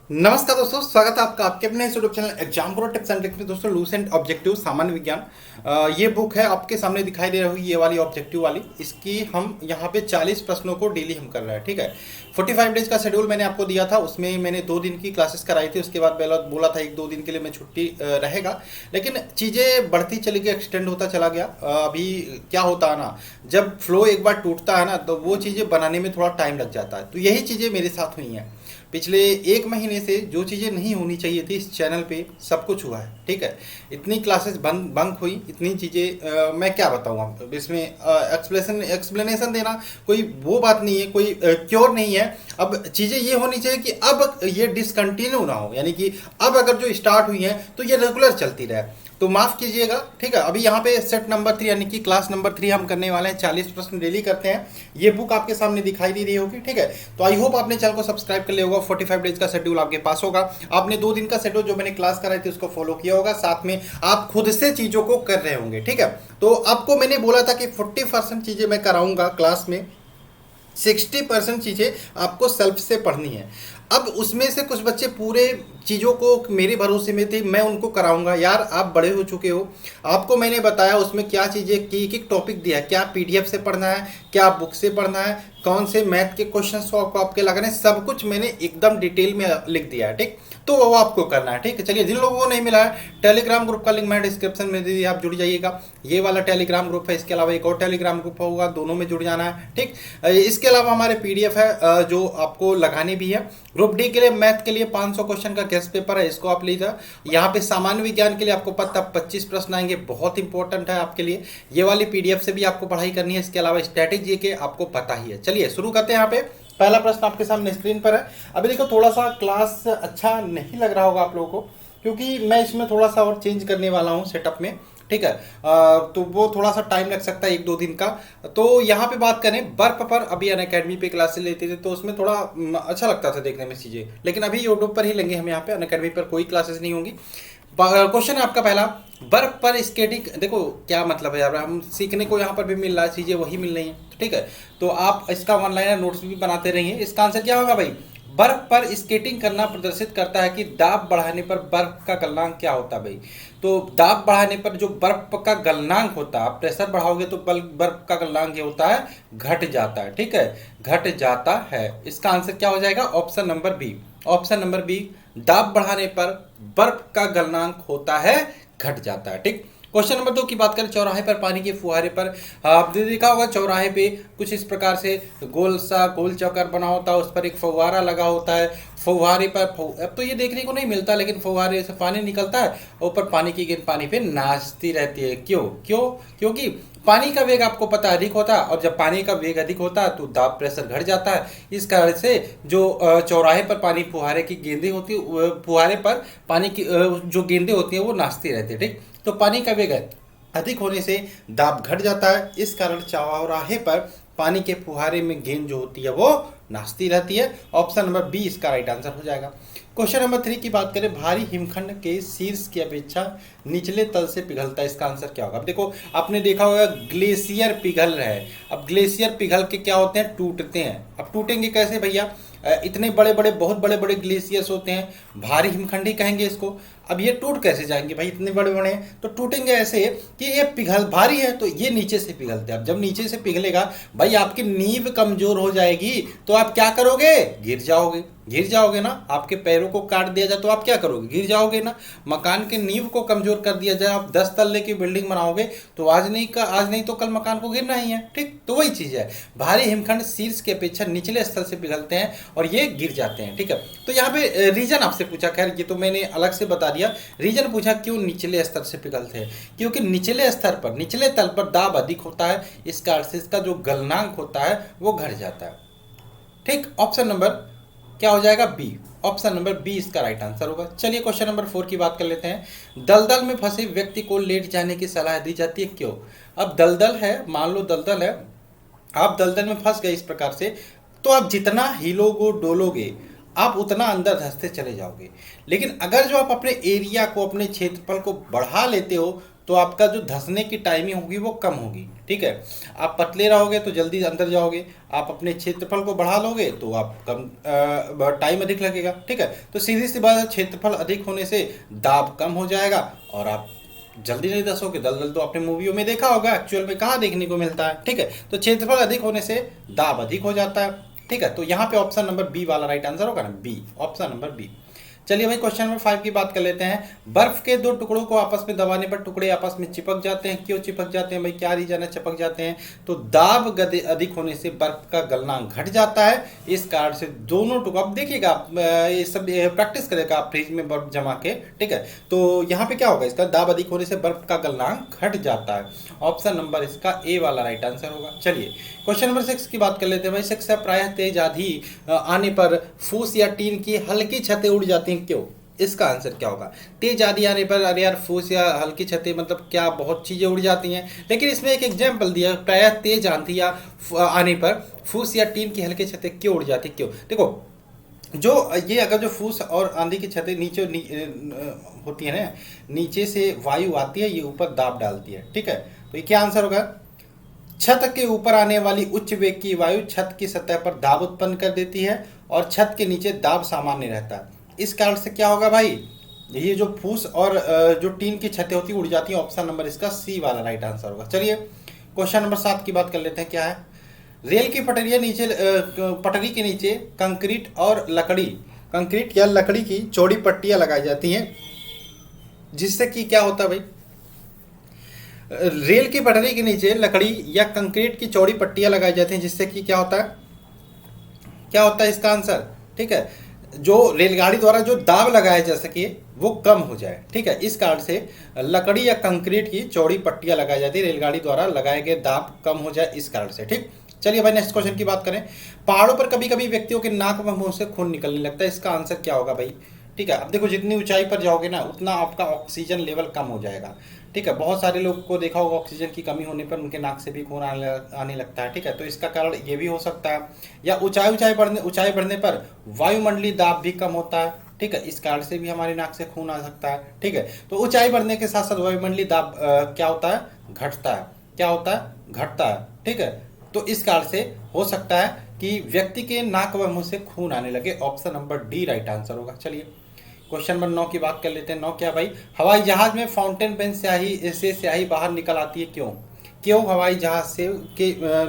नमस्कार दोस्तों, स्वागत है आपका आपके अपने YouTube channel exam pro tips and tricks में। दोस्तों, लूसेंट ऑब्जेक्टिव सामान्य विज्ञान, ये बुक है आपके सामने दिखाई दे रही होगी, ये वाली ऑब्जेक्टिव वाली। इसकी हम यहाँ पे 40 प्रश्नों को डेली हम कर रहे हैं। ठीक है, 45 डेज का शेड्यूल मैंने आपको दिया था, उसमें मैंने 2 दिन की क्लासेस कराई थी। उसके बाद बोला था 1-2 दिन के लिए मैं छुट्टी रहेगा, लेकिन चीज़ें बढ़ती चली गई, एक्सटेंड होता चला गया। अभी क्या होता है ना, जब फ्लो एक बार टूटता है ना, तो वो चीज़ें बनाने में थोड़ा टाइम लग जाता है। तो यही चीज़ें मेरे साथ हुई हैं। पिछले 1 महीने से जो चीज़ें नहीं होनी चाहिए थी इस चैनल पे, सब कुछ हुआ है। ठीक है, इतनी क्लासेस बंक हुई, इतनी चीज़ें मैं क्या बताऊँ आपको। इसमें एक्सप्लेनेशन देना कोई वो बात नहीं है, कोई क्योर नहीं है। अब चीज़ें ये होनी चाहिए कि अब ये डिसकंटिन्यू ना हो, यानी कि अब अगर जो स्टार्ट हुई हैं तो ये रेगुलर चलती रहे। तो माफ़ कीजिएगा। ठीक है, अभी यहाँ पे सेट नंबर 3 यानी कि क्लास नंबर 3 हम करने वाले हैं। 40 प्रश्न डेली करते हैं। ये बुक आपके सामने दिखाई दे रही होगी। ठीक है, तो आई होप आपने चैनल को सब्सक्राइब कर लिया होगा। 45 डेज का शेड्यूल आपके पास होगा। आपने 2 दिन का शेड्यूल जो मैंने क्लास कराई थी उसको फॉलो किया होगा, साथ में आप खुद से चीज़ों को कर रहे होंगे। ठीक है, तो आपको मैंने बोला था कि 40% चीज़ें मैं कराऊंगा क्लास में, 60% चीज़ें आपको सेल्फ से पढ़नी है। अब उसमें से कुछ बच्चे पूरे चीज़ों को मेरे भरोसे में थे, मैं उनको कराऊंगा। यार, आप बड़े हो चुके हो, आपको मैंने बताया उसमें क्या चीज़ें की, एक टॉपिक दिया, क्या पीडीएफ से पढ़ना है, क्या बुक से पढ़ना है, कौन से मैथ के क्वेश्चन आपको आपके लगाने, सब कुछ मैंने एकदम डिटेल में लिख दिया है। ठीक, तो वो आपको करना है। ठीक है, चलिए, जिन लोगों को नहीं मिला है, टेलीग्राम ग्रुप का लिंक मैं डिस्क्रिप्शन में दे दिया, आप जुड़ जाइएगा। ये वाला टेलीग्राम ग्रुप है, इसके अलावा एक और टेलीग्राम ग्रुप होगा, दोनों में जुड़ जाना है। ठीक, इसके अलावा हमारे पीडीएफ है जो आपको लगाने भी है। ग्रुप डी के लिए मैथ के लिए 500 क्वेश्चन का गेस्ट पेपर है, इसको आप लीजिए। यहाँ पे सामान्य विज्ञान के लिए आपको पता 25 प्रश्न आएंगे, बहुत इंपॉर्टेंट है आपके लिए। ये वाली पीडीएफ से भी आपको पढ़ाई करनी है। इसके अलावा स्ट्रैटेजी के आपको पता ही है। चलिए शुरू करते हैं। यहाँ पे पहला प्रश्न आपके सामने स्क्रीन पर है। अभी देखो, थोड़ा सा क्लास अच्छा नहीं लग रहा होगा आप लोगों को, क्योंकि मैं इसमें थोड़ा सा और चेंज करने वाला हूँ सेटअप में। ठीक है, तो वो थोड़ा सा टाइम लग सकता है, 1-2 दिन का। तो यहाँ पे बात करें बर्फ पर, अभी अनअकैडमी पे क्लासेस लेते थे तो उसमें थोड़ा अच्छा लगता था देखने में चीज़ें, लेकिन अभी यूट्यूब पर ही लेंगे हम। यहाँ पे अनअकैडमी पर कोई क्लासेस नहीं होंगी। क्वेश्चन है आपका पहला, बर्फ पर स्केटिंग। देखो क्या मतलब है यार, हम सीखने को यहाँ पर भी मिल रहा है, चीज़ें वही मिल रही हैं। ठीक है, तो आप इसका ऑनलाइन नोट्स भी बनाते रहिए। इसका आंसर क्या होगा भाई? बर्फ पर स्केटिंग करना प्रदर्शित करता है कि दाब बढ़ाने पर बर्फ का गलनांक क्या होता है भाई। तो दाब बढ़ाने पर जो बर्फ का गलनांक होता है, आप प्रेशर बढ़ाओगे तो बर्फ का गलनांक ये होता है, घट जाता है। ठीक है, घट जाता है। इसका आंसर क्या हो जाएगा? Option number B. Option number B, दाब बढ़ाने पर बर्फ का गलनांक होता है, घट जाता है। ठीक, क्वेश्चन नंबर 2 की बात करें, चौराहे पर पानी के फुहारे पर। आपने देखा होगा चौराहे पे कुछ इस प्रकार से गोल चक्कर बना होता है, उस पर एक फव्वारा लगा होता है। फव्वारे पर अब तो ये देखने को नहीं मिलता, लेकिन फव्वारे से पानी निकलता है, ऊपर पानी की गेंद पानी पे नाचती रहती है। क्यों क्यों? क्योंकि पानी का वेग आपको पता अधिक होता है, और जब पानी का वेग अधिक होता है तो दाब प्रेशर घट जाता है। इस कारण से जो चौराहे पर पानी फुहारे की गेंदें होती है, फुहारे पर पानी की जो गेंदें होती हैं वो नाचती रहती है। ठीक, तो पानी का वेग अधिक होने से दाब घट जाता है, इस कारण चौराहे पर पानी के फुहारे में गेंद जो होती है वो नाचती रहती है। ऑप्शन नंबर बी इसका राइट आंसर हो जाएगा। क्वेश्चन नंबर 3 की बात करें, भारी हिमखंड के शीर्ष की अपेक्षा निचले तल से पिघलता है, इसका आंसर क्या होगा? अब देखो, आपने देखा होगा ग्लेशियर पिघल रहा है। अब ग्लेशियर पिघल के क्या होते हैं? टूटते हैं। अब टूटेंगे कैसे भैया? इतने बड़े बड़े, बहुत बड़े बड़े ग्लेशियर्स होते हैं, भारी हिमखंड ही कहेंगे इसको। अब ये टूट कैसे जाएंगे भाई? इतने बड़े बड़े हैं तो टूटेंगे ऐसे कि ये पिघल, भारी है तो ये नीचे से पिघलते हैं। अब जब नीचे से पिघलेगा भाई, आपकी नींव कमजोर हो जाएगी, तो आप क्या करोगे? गिर जाओगे। गिर जाओगे ना, आपके पैरों को काट दिया जाए तो आप क्या करोगे? गिर जाओगे ना। मकान के नींव को कमजोर कर दिया जाए, आप 10 तल्ले की बिल्डिंग बनाओगे तो आज नहीं तो कल मकान को गिरना ही है। ठीक, तो वही चीज है, भारी हिमखंड शीर्ष की अपेक्षा निचले स्तर से पिघलते हैं और ये गिर जाते हैं। ठीक है, तो यहाँ पे रीजन आपसे पूछा, खैर ये तो मैंने अलग से बता दिया। रीजन पूछा क्यों निचले स्तर से पिघलते हैं, क्योंकि निचले स्तर पर, निचले तल पर दाब अधिक होता है, इस कारण से इसका जो गलनांक होता है वो घट जाता है। ठीक, ऑप्शन नंबर क्या हो जाएगा? बी। ऑप्शन नंबर बी इसका राइट आंसर होगा। चलिए क्वेश्चन नंबर 4 की बात कर लेते हैं। दलदल में फंसे व्यक्ति को लेट जाने की सलाह दी जाती है, क्यों? अब दलदल है, मान लो दलदल है, आप दलदल में फंस गए इस प्रकार से, तो आप जितना हिलोगे डोलोगे आप उतना अंदर धंसते चले जाओगे। लेकिन अगर जो आप अपने एरिया को, अपने क्षेत्रफल को बढ़ा लेते हो, तो आपका जो धंसने की टाइमिंग होगी वो कम होगी। ठीक है, आप पतले रहोगे तो जल्दी अंदर जाओगे, आप अपने क्षेत्रफल को बढ़ा लोगे तो आप कम टाइम अधिक लगेगा। ठीक है, तो सीधी सी बात है, क्षेत्रफल अधिक होने से दाब कम हो जाएगा और आप जल्दी नहीं धंसोगे। दलदल तो आपने मूवियों में देखा होगा, एक्चुअल में कहाँ देखने को मिलता है। ठीक है, तो क्षेत्रफल अधिक होने से दाब अधिक हो जाता है। ठीक है, तो यहाँ पे ऑप्शन नंबर बी वाला राइट आंसर होगा ना, बी, ऑप्शन नंबर बी। चलिए भाई क्वेश्चन नंबर 5 की बात कर लेते हैं। बर्फ के दो टुकड़ों को आपस में दबाने पर टुकड़े आपस में चिपक जाते हैं। क्यों चिपक जाते हैं भाई, क्या रीजन है चिपक जाते हैं? तो दाब गति अधिक होने से बर्फ का गलनांक घट जाता है। इस कारण से दोनों टुकड़े, अब देखिएगा आप ये सब प्रैक्टिस करेगा आप फ्रिज में बर्फ जमा के। ठीक है, तो यहाँ पे क्या होगा, इसका दाब अधिक होने से बर्फ का गलनांक घट जाता है। ऑप्शन नंबर इसका ए वाला राइट आंसर होगा। चलिए क्वेश्चन नंबर 6 की बात कर लेते हैं भाई। 6 है, प्रायः तेज आंधी आने पर फूस या टीन की हल्की छतें उड़ जाती हैं, क्यों? इसका आंसर क्या होगा? तेज आंधी आने पर, अरे यार फूस या हल्की छतें मतलब क्या, बहुत चीजें उड़ जाती हैं, लेकिन इसमें एक एग्जाम्पल दिया, प्रायः तेज आंधी या आने पर फूस या टीन की हल्की छतें क्यों उड़ जाती, क्यों? देखो, जो ये अगर जो फूस और आंधी की छतें नीचे होती है ना, नीचे से वायु आती है, ये ऊपर दाब डालती है। ठीक है, तो ये क्या आंसर होगा? छत के ऊपर आने वाली उच्च वेग की वायु छत की सतह पर दाब उत्पन्न कर देती है और छत के नीचे दाब सामान्य रहता है। इस कारण से क्या होगा भाई, ये जो फूस और जो टीन की छतें होती है उड़ जाती है। ऑप्शन नंबर इसका सी वाला राइट आंसर होगा। चलिए क्वेश्चन नंबर 7 की बात कर लेते हैं। क्या है? रेल की पटरियां नीचे, पटरी के नीचे कंक्रीट या लकड़ी की चौड़ी पट्टियां लगाई जाती हैं, जिससे कि क्या होता है भाई, रेल की पटरी के नीचे लकड़ी या कंक्रीट की चौड़ी पट्टियां लगाई जाती हैं, जिससे कि क्या होता है, क्या होता है इसका आंसर? ठीक है, जो रेलगाड़ी द्वारा जो दाब लगाया जा सके वो कम हो जाए। ठीक है, इस कारण से लकड़ी या कंक्रीट की चौड़ी पट्टियां लगाई जाती है, रेलगाड़ी द्वारा लगाए गए दाब कम हो जाए इस कारण से। ठीक, चलिए भाई नेक्स्ट क्वेश्चन की बात करें। पहाड़ों पर कभी कभी व्यक्तियों के नाक व मुंह से खून निकलने लगता है, इसका आंसर क्या होगा भाई? ठीक है, अब देखो जितनी ऊंचाई पर जाओगे ना उतना आपका ऑक्सीजन लेवल कम हो जाएगा। ठीक है, बहुत सारे लोग को देखा होगा ऑक्सीजन की कमी होने पर उनके नाक से भी खून आने लगता है। ठीक है, तो इसका कारण ये भी हो सकता है, या ऊंचाई बढ़ने पर वायुमंडलीय दाब भी कम होता है। ठीक है, इस कारण से भी हमारे नाक से खून आ सकता है। ठीक है, तो ऊंचाई बढ़ने के साथ साथ वायुमंडलीय दाब क्या होता है, घटता है। क्या होता है, घटता है। ठीक है, तो इस कारण से हो सकता है कि व्यक्ति के नाक व मुंह से खून आने लगे। Option number D right answer होगा। चलिए क्वेश्चन नंबर 9 की बात कर लेते हैं। 9 क्या भाई? हवाई जहाज में फाउंटेन पेन स्याही बाहर निकल आती है, क्यों? क्यों हवाई जहाज से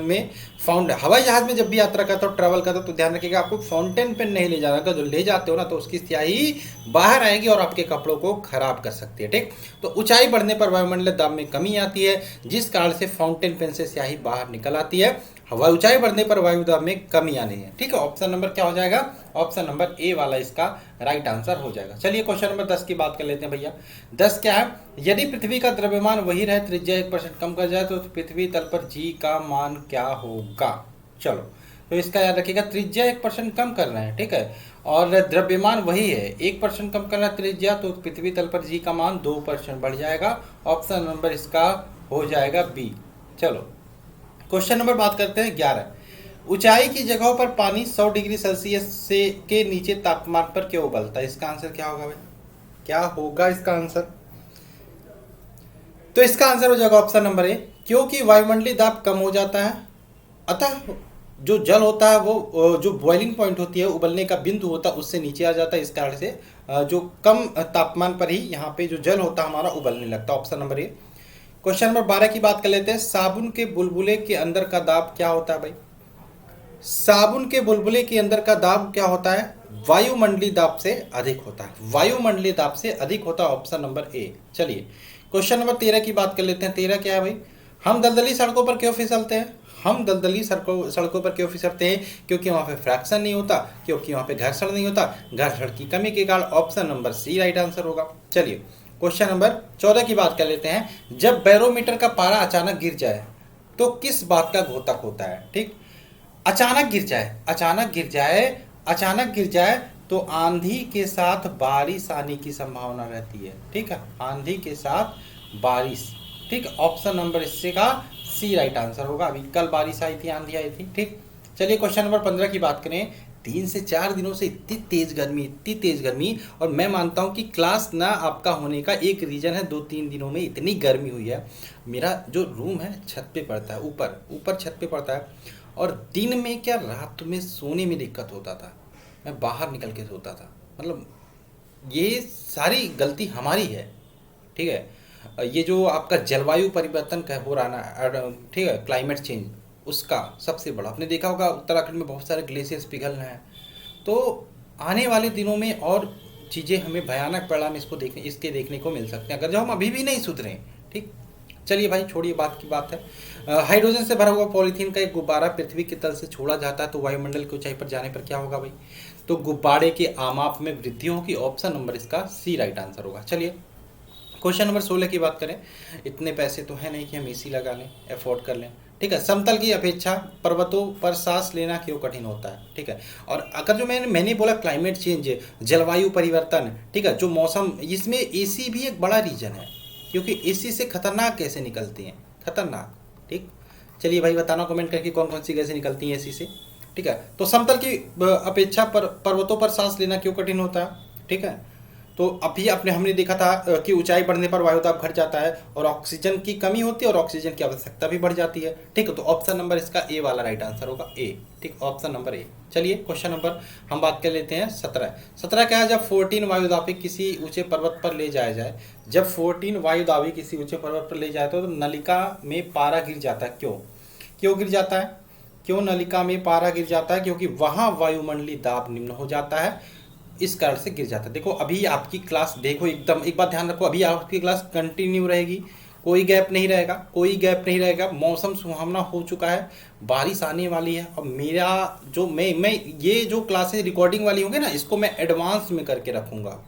में हवाई जहाज में जब भी यात्रा करता हो, ट्रैवल करता हो, तो ध्यान रखिएगा आपको फाउंटेन पेन नहीं ले जाना, जो ले जाते हो ना तो उसकी स्याही बाहर आएगी और आपके कपड़ों को खराब कर सकती है। ठीक, तो ऊंचाई बढ़ने पर वायुमंडलीय दाब में कमी आती है, जिस कारण से फाउंटेन पेन से स्याही बाहर निकल आती है। हवा ऊंचाई बढ़ने पर वायु दाब में कमी आनी है। ठीक है, ऑप्शन नंबर क्या हो जाएगा? ऑप्शन नंबर ए वाला इसका राइट आंसर हो जाएगा। चलिए क्वेश्चन नंबर 10 की बात कर लेते हैं भैया। 10 क्या है? यदि पृथ्वी का द्रव्यमान वही रहे, त्रिज्या 1% कम कर जाए तो पृथ्वी तल पर जी का मान क्या होगा? चलो, तो इसका याद रखिएगा, त्रिज्या 1% कम कर रहे हैं। ठीक है, और द्रव्यमान वही है, 1% कम करना त्रिज्या, तो पृथ्वी तल पर जी का मान 2% बढ़ जाएगा। ऑप्शन नंबर इसका हो जाएगा बी। चलो क्वेश्चन नंबर बात करते हैं 11। ऊंचाई की जगहों पर पानी 100 डिग्री सेल्सियस से के नीचे तापमान पर क्यों उबलता है? इसका आंसर क्या होगा भाई? क्या होगा इसका आंसर? तो इसका आंसर हो जाएगा ऑप्शन नंबर ए, क्योंकि वायुमंडलीय दाब कम हो जाता है, अतः जो जल होता है वो जो बॉइलिंग पॉइंट होती है, उबलने का बिंदु होता है, उससे नीचे आ जाता है। इस कारण से जो कम तापमान पर ही यहाँ पे जो जल होता है हमारा उबलने लगता है। Option number A. Question number 12 की बात कर लेते हैं। साबुन के बुलबुले के अंदर का दाब क्या होता है भाई? साबुन के बुलबुले के अंदर का दाब क्या होता है? वायुमंडलीय दाब से अधिक होता है। वायुमंडलीय दाब से अधिक होता है। Option number A. चलिए क्वेश्चन नंबर 13 की बात कर लेते हैं। 13 क्या है भाई? हम दलदली सड़कों पर क्यों फिसलते हैं? हम दलदली सड़कों पर क्यों फिसलते हैं? क्योंकि वहां पे फ्रैक्शन नहीं होता, क्योंकि वहां पे घर्षण नहीं होता, घर्षण की कमी के कारण। Option number C right answer होगा। चलिए क्वेश्चन नंबर 14 की बात कर लेते हैं। जब बैरोमीटर का पारा अचानक गिर जाए तो किस बात का घोतक होता है? ठीक, अचानक गिर जाए तो आंधी के साथ बारिश आने की संभावना रहती है। ठीक है, आंधी के साथ बारिश। ठीक, ऑप्शन नंबर इससे का सी राइट आंसर होगा। अभी कल बारिश आई थी, आंधी आई थी। ठीक, चलिए क्वेश्चन नंबर 15 की बात करें। 3 से 4 दिनों से इतनी तेज गर्मी। और मैं मानता हूँ कि क्लास ना आपका होने का एक रीज़न है, 2-3 दिनों में इतनी गर्मी हुई है। मेरा जो रूम है छत पे पड़ता है, ऊपर ऊपर छत पे पड़ता है, और दिन में क्या रात में सोने में दिक्कत होता था, मैं बाहर निकल के सोता था। मतलब ये सारी गलती हमारी है, ठीक है। ये जो आपका जलवायु परिवर्तन का हो रहा ना, ठीक है, क्लाइमेट चेंज, उसका सबसे बड़ा आपने देखा होगा उत्तराखंड में बहुत सारे ग्लेशियर्स पिघल रहे हैं। तो आने वाले दिनों में और चीज़ें हमें भयानक परिणाम इसके देखने को मिल सकते हैं, अगर जो हम अभी भी नहीं सुधरे। ठीक, चलिए भाई छोड़िए, बात की बात है। हाइड्रोजन से भरा हुआ पॉलीथीन का एक गुब्बारा पृथ्वी की तल से छोड़ा जाता है तो वायुमंडल की ऊंचाई पर जाने पर क्या होगा भाई? तो गुब्बारे के आमाप में वृद्धि होगी। ऑप्शन नंबर इसका सी राइट आंसर होगा। चलिए क्वेश्चन नंबर 16 की बात करें। इतने पैसे तो है नहीं कि हम एसी लगा लें, अफोर्ड कर लें, ठीक है। समतल की अपेक्षा पर्वतों पर सांस लेना क्यों कठिन होता है, ठीक है। और अगर जो मैंने बोला क्लाइमेट चेंज, जलवायु परिवर्तन, ठीक है, जो मौसम, इसमें एसी भी एक बड़ा रीजन है, क्योंकि एसी से खतरनाक गैसें निकलती हैं, खतरनाक। ठीक, चलिए भाई बताना कमेंट करके कौन कौन सी गैसें निकलती हैं एसी से, ठीक है। तो समतल की अपेक्षा पर्वतों पर सांस लेना क्यों कठिन होता है, ठीक है। तो अभी हमने देखा था कि ऊंचाई बढ़ने पर वायुदाब घट जाता है और ऑक्सीजन की कमी होती है और ऑक्सीजन की आवश्यकता भी बढ़ जाती है, ठीक है। तो ऑप्शन नंबर इसका ए वाला राइट आंसर होगा, ए, ठीक, ऑप्शन नंबर ए। चलिए क्वेश्चन नंबर हम बात कर लेते हैं 17 क्या है? जब 14 वायुदाबी किसी ऊंचे पर्वत पर ले जाया जाए, जब 14 वायुदाबी किसी ऊंचे पर्वत पर ले जाए तो नलिका में पारा गिर जाता है। क्यों गिर जाता है? क्यों नलिका में पारा गिर जाता है? क्योंकि वहां वायुमंडलीय दाब निम्न हो जाता है, इस कारण से गिर जाता है। देखो अभी आपकी क्लास देखो, एकदम एक बात ध्यान रखो, अभी आपकी क्लास कंटिन्यू रहेगी, कोई गैप नहीं रहेगा, कोई गैप नहीं रहेगा। मौसम सुहावना हो चुका है, बारिश आने वाली है। और मेरा जो मैं ये जो क्लासेस रिकॉर्डिंग वाली होंगी ना, इसको मैं एडवांस में करके रखूँगा।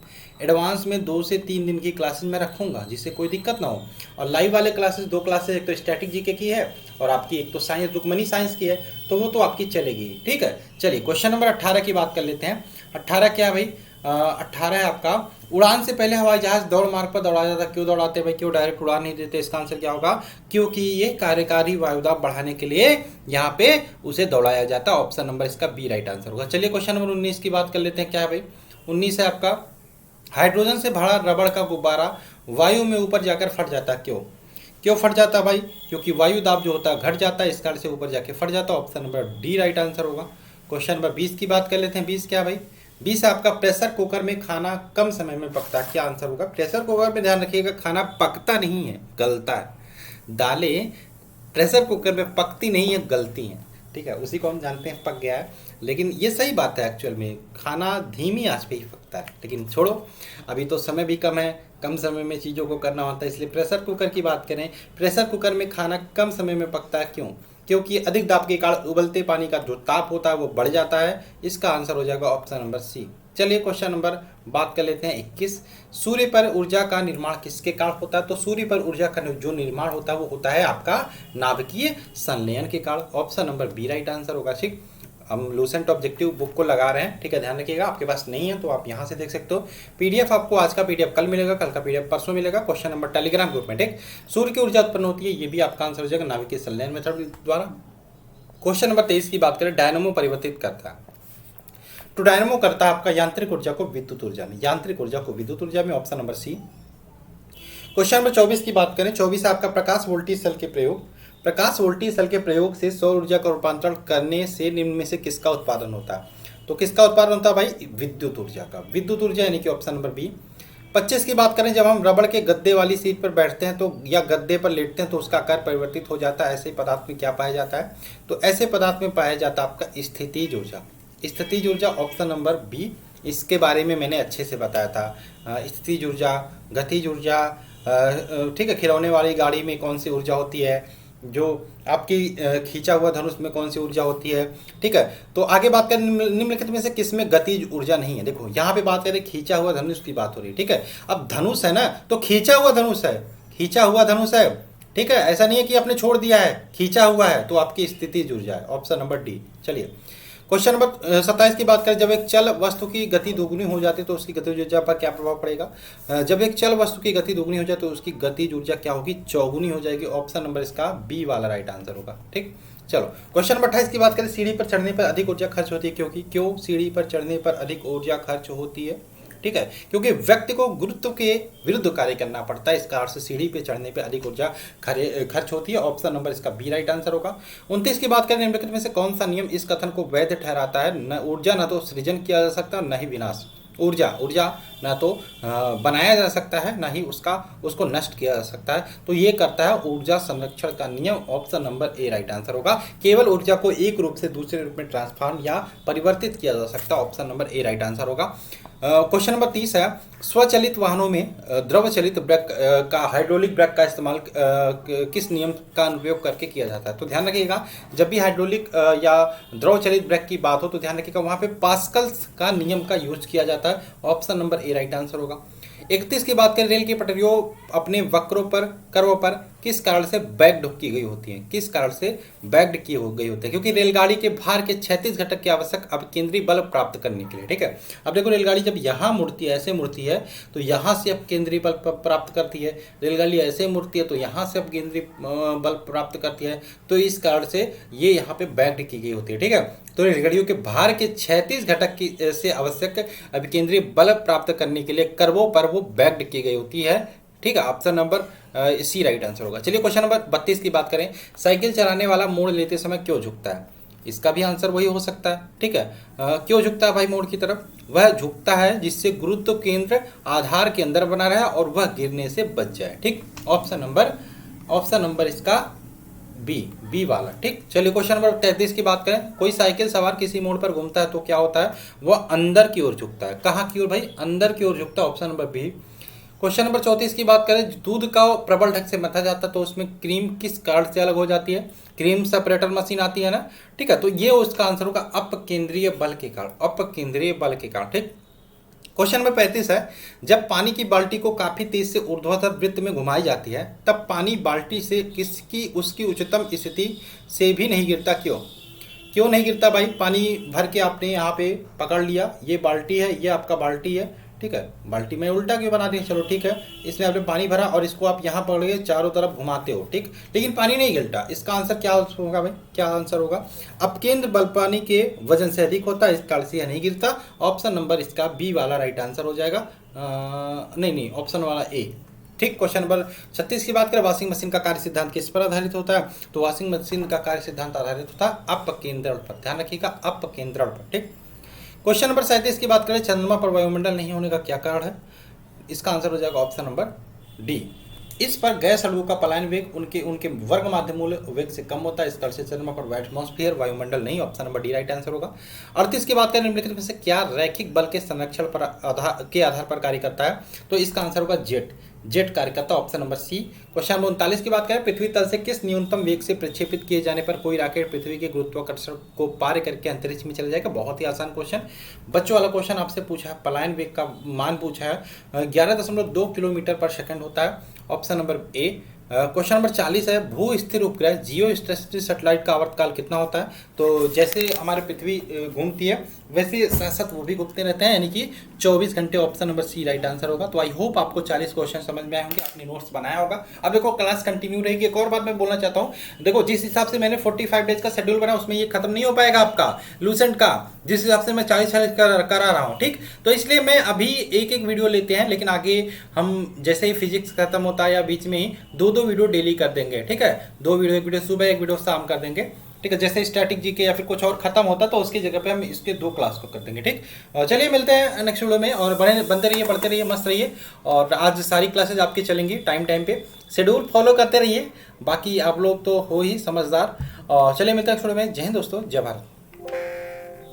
एडवांस में 2 से 3 दिन की क्लासेस मैं रखूँगा, जिससे कोई दिक्कत ना हो। और लाइव वाले क्लासेस 2 क्लासेस, एक तो स्टैटिक जीके की है और आपकी एक तो साइंस रुकमनी साइंस की है, तो वो तो आपकी चलेगी, ठीक है। चलिए क्वेश्चन नंबर 18 की बात कर लेते हैं। 18 क्या भाई? 18 है आपका, उड़ान से पहले हवाई जहाज दौड़ मार्ग पर दौड़ाया जाता। क्यों दौड़ाते भाई? क्यों डायरेक्ट उड़ान नहीं देते? इसका आंसर क्या होगा? क्योंकि ये कार्यकारी वायुदाब बढ़ाने के लिए यहाँ पे उसे दौड़ाया जाता है। ऑप्शन नंबर इसका बी राइट आंसर होगा। चलिए क्वेश्चन नंबर 19 की बात कर लेते हैं। क्या है भाई? 19 है आपका, हाइड्रोजन से भरा रबड़ का गुब्बारा वायु में ऊपर जाकर फट जाता। क्यों फट जाता भाई? क्योंकि वायु दाब जो होता है घट जाता है, इस कारण से ऊपर जाके फट जाता है। Option number D right answer होगा। क्वेश्चन नंबर 20 की बात कर लेते हैं। 20 क्या भाई? 20 आपका, प्रेशर कुकर में खाना कम समय में पकता है। क्या आंसर होगा? प्रेशर कुकर में ध्यान रखिएगा, खाना पकता नहीं है, गलता है। दालें प्रेशर कुकर में पकती नहीं है, गलती है, ठीक है। उसी को हम जानते हैं पक गया है, लेकिन ये सही बात है। एक्चुअल में खाना धीमी आंच पे ही पकता है, लेकिन छोड़ो, अभी तो समय भी कम है, कम समय में चीज़ों को करना होता है, इसलिए प्रेशर कुकर की बात करें। प्रेशर कुकर में खाना कम समय में पकता है। क्योंकि अधिक दाब के कारण उबलते पानी का जो ताप होता है वो बढ़ जाता है। इसका आंसर हो जाएगा ऑप्शन नंबर सी। चलिए क्वेश्चन नंबर बात कर लेते हैं 21। सूर्य पर ऊर्जा का निर्माण किसके कारण होता है? तो सूर्य पर ऊर्जा का जो निर्माण होता है वो होता है आपका नाभिकीय संलयन के कारण। Option number B right answer होगा, ठीक। हम लूसेंट ऑब्जेक्टिव बुक को लगा रहे हैं, ठीक है, ध्यान रखिएगा। आपके पास नहीं है तो आप यहाँ से देख सकते हो। पीडीएफ आपको आज का पीडीएफ कल मिलेगा, कल का पीडीएफ परसों मिलेगा। क्वेश्चन नंबर टेलीग्राम ग्रुप में, ठीक। सूर्य की ऊर्जा उत्पन्न होती है, ये भी आपका आंसर हो जाएगा नाभिकीय संलयन मेथड द्वारा। क्वेश्चन नंबर 23 की बात करें, डायनामो परिवर्तित करता है। तो डायनामो करता है आपका यांत्रिक ऊर्जा को विद्युत ऊर्जा में, यांत्रिक ऊर्जा को विद्युत ऊर्जा में। Option number C. Question number 24 की बात करें। 24 आपका, प्रकाश वोल्टेज सेल के प्रयोग, प्रकाश वोल्टेज सेल के प्रयोग से सौर ऊर्जा का रूपांतरण करने से निम्न में से किसका उत्पादन होता है? तो किसका उत्पादन होता है भाई? विद्युत ऊर्जा का, विद्युत ऊर्जा, यानी कि ऑप्शन नंबर बी। 25 की बात करें, जब हम रबड़ के गद्दे वाली सीट पर बैठते हैं तो या गद्दे पर लेटते हैं तो उसका आकार परिवर्तित हो जाता है। ऐसे पदार्थ में क्या पाया जाता है? तो ऐसे पदार्थ में पाया जाता है आपका स्थितिज ऊर्जा, स्थितिज ऊर्जा। ऑप्शन नंबर बी, इसके बारे में मैंने अच्छे से बताया था। स्थितिज ऊर्जा, गतिज ऊर्जा, ठीक है। खिलौने वाली गाड़ी में कौन सी ऊर्जा होती है? जो आपकी खींचा हुआ धनुष में कौन सी ऊर्जा होती है, ठीक है। तो आगे बात करें निम्नलिखित में से किसमें गतिज ऊर्जा नहीं है? देखो यहाँ पे बात करें खींचा हुआ धनुष की बात हो रही है, ठीक है। अब धनुष है ना, तो खींचा हुआ धनुष है, खींचा हुआ धनुष है, ठीक है। ऐसा नहीं है कि आपने छोड़ दिया है, खींचा हुआ है, तो आपकी स्थितिज ऊर्जा है। Option number D. चलिए क्वेश्चन नंबर 27 की बात करें। जब एक चल वस्तु की गति दोगुनी हो जाती है तो उसकी गतिज ऊर्जा पर क्या प्रभाव पड़ेगा? जब एक चल वस्तु की गति दोगुनी हो जाए तो उसकी गतिज ऊर्जा क्या होगी? चौगुनी हो जाएगी। ऑप्शन नंबर इसका बी वाला राइट आंसर होगा, ठीक। चलो क्वेश्चन नंबर 28 की बात करें, सीढ़ी पर चढ़ने पर अधिक ऊर्जा खर्च होती है क्योंकि, क्यों सीढ़ी पर चढ़ने पर अधिक ऊर्जा खर्च होती है? ठीक है, क्योंकि व्यक्ति को गुरुत्व के विरुद्ध कार्य करना पड़ता है, इस कारण से सीढ़ी पे चढ़ने पे अधिक ऊर्जा खर्च होती है। ऑप्शन नंबर इसका बी राइट आंसर होगा। 29 की बात करें, निम्नलिखित में से कौन सा नियम इस कथन को वैध ठहराता है? न ऊर्जा न तो सृजन किया जा सकता न ही विनाश। ऊर्जा ना तो बनाया जा सकता है, ना ही उसको नष्ट किया जा सकता है। तो ये करता है ऊर्जा संरक्षण का नियम। Option number A right answer होगा। केवल ऊर्जा को एक रूप से दूसरे रूप में ट्रांसफॉर्म या परिवर्तित किया जा सकता है। Option number A right answer होगा। क्वेश्चन नंबर 30 है, स्वचालित वाहनों में द्रव चलित ब्रेक का हाइड्रोलिक ब्रेक का इस्तेमाल किस नियम का अनुप्रयोग करके किया जाता है? तो ध्यान रखिएगा, जब भी हाइड्रोलिक या द्रव चलित ब्रेक की बात हो तो ध्यान रखिएगा वहाँ पे पास्कल्स का नियम का यूज किया जाता है। Option number A right answer होगा। 31 की बात करें, रेल की पटरियों अपने वक्रों पर कर्व पर किस कारण से बैक्ड की गई होती हैं? किस कारण से बैक्ड की हो गई होती है? क्योंकि रेलगाड़ी के भार के 36 घटक की आवश्यक अब केंद्रीय बल प्राप्त करने के लिए। ठीक है, अब देखो रेलगाड़ी जब यहाँ मुड़ती है, ऐसे मुड़ती है तो यहाँ से अब केंद्रीय बल प्राप्त करती है। रेलगाड़ी ऐसे मुड़ती है तो यहाँ से अब केंद्रीय बल प्राप्त करती है। तो इस कारण से ये यहाँ पे बैक्ड की गई होती है। ठीक है, तो रेलगाड़ियों के भार के 36 घटक की से आवश्यक अभिकेंद्रीय बल प्राप्त करने के लिए कर्वों पर वो बैक्ड की गई होती है। ठीक है, option number C right answer होगा। चलिए क्वेश्चन नंबर 32 की बात करें, साइकिल चलाने वाला मोड़ लेते समय क्यों झुकता है? इसका भी आंसर वही हो सकता है। ठीक है, क्यों झुकता है भाई मोड़ की तरफ? वह झुकता है जिससे गुरुत्व केंद्र आधार के अंदर बना रहे और वह गिरने से बच जाए। ठीक, ऑप्शन नंबर इसका बी वाला। ठीक, चलिए क्वेश्चन नंबर 33 की बात करें, कोई साइकिल सवार किसी मोड़ पर घूमता है तो क्या होता है? वह अंदर की ओर झुकता है। कहाँ की ओर भाई? अंदर की ओर झुकता है। Option number B. Question number 34 की बात करें, दूध का प्रबल ढंग से मथा जाता है तो उसमें क्रीम किस कारण से अलग हो जाती है? क्रीम सेपरेटर मशीन आती है ना। ठीक है, तो ये उसका आंसर होगा अपकेंद्रीय बल के कारण। अपकेंद्रीय बल के कारण। ठीक, क्वेश्चन नंबर 35 है, जब पानी की बाल्टी को काफी तेज से ऊर्ध्वाधर वृत्त में घुमाई जाती है तब पानी बाल्टी से उसकी उच्चतम स्थिति से भी नहीं गिरता। क्यों नहीं गिरता भाई? पानी भर के आपने यहाँ पे पकड़ लिया, ये बाल्टी है, ये आपका बाल्टी है। ठीक है, बाल्टी में उल्टा क्यों बना दिया? चलो ठीक है, इसमें आपने पानी भरा और इसको आप यहाँ पकड़ के चारों तरफ घुमाते हो। ठीक, लेकिन पानी नहीं गिरता। इसका आंसर क्या होगा भाई? क्या आंसर होगा? अपकेंद्र बल पानी के वजन से अधिक होता है, इस कारण से यह नहीं गिरता। ऑप्शन नंबर इसका बी वाला राइट आंसर हो जाएगा। नहीं, ऑप्शन वाला ए। ठीक, क्वेश्चन नंबर 36 की बात करें, वॉशिंग मशीन का कार्य सिद्धांत किस पर आधारित होता है? तो वॉशिंग मशीन का कार्य सिद्धांत आधारित होता है अपकेंद्रण पर। ध्यान रखिएगा, अपकेंद्रण पर। ठीक, क्वेश्चन नंबर 37 की बात करें, चंद्रमा पर वायुमंडल नहीं होने का क्या कारण है? इसका आंसर हो जाएगा ऑप्शन नंबर डी। इस पर गैस अणुओं का पलायन वेग उनके वर्ग माध्यमूल वेग से कम होता है, इस कारण से चंद्रमा पर एटमॉस्फेयर वायुमंडल नहीं। Option number D right answer होगा। 38 की बात करें, निम्नलिखित में से क्या रैखिक बल के संरक्षण पर आधार पर कार्य करता है? तो इसका आंसर होगा जेट कार्य करता है। Option number C. Question number 39 की बात करें, पृथ्वी तल से किस न्यूनतम वेग से प्रक्षेपित किए जाने पर कोई रॉकेट पृथ्वी के गुरुत्वाकर्षण को पार करके अंतरिक्ष में चला जाएगा? बहुत ही आसान क्वेश्चन, बच्चों वाला क्वेश्चन आपसे पूछा है। पलायन वेग का मान पूछा है, 11.2 किलोमीटर पर सेकंड होता है। Option number A. Question number 40 है, भू स्थिर उपग्रह जियो स्टेशनरी सैटेलाइट का आवर्तकाल कितना होता है? तो जैसे हमारे पृथ्वी घूमती है वैसे साथ साथ वो भी घूमते रहते हैं, यानी कि 24 घंटे। Option number C right answer होगा। तो आई होप आपको 40 क्वेश्चन समझ में आए होंगे, आपने नोट्स बनाया होगा। अब देखो क्लास कंटिन्यू रहेगी। एक और बात मैं बोलना चाहता हूँ, देखो जिस हिसाब से मैंने 45 डेज का शेड्यूल बनाया उसमें ये खत्म नहीं हो पाएगा आपका लूसेंट का, जिस हिसाब से मैं 40 करा रहा हूँ। ठीक, तो इसलिए मैं अभी एक वीडियो लेते हैं, लेकिन आगे हम जैसे ही फिजिक्स खत्म होता है या बीच में ही दो वीडियो डेली कर देंगे। ठीक है, दो वीडियो, एक वीडियो सुबह एक वीडियो शाम कर देंगे। ठीक है, जैसे स्टैटिक जीके या फिर कुछ और खत्म होता तो उसकी जगह पे हम इसके 2 क्लास को कर देंगे। ठीक, चलिए मिलते हैं नेक्स्ट वीडियो में, और बनते रहिए, पढ़ते रहिए, मस्त रहिए। और आज सारी क्लासेज आपकी चलेंगी टाइम पे, शेड्यूल फॉलो करते रहिए। बाकी आप लोग तो हो ही समझदार। और चलिए मिलते हैं नेक्स्ट वीडियो में। जय हिंद दोस्तों, जय भारत।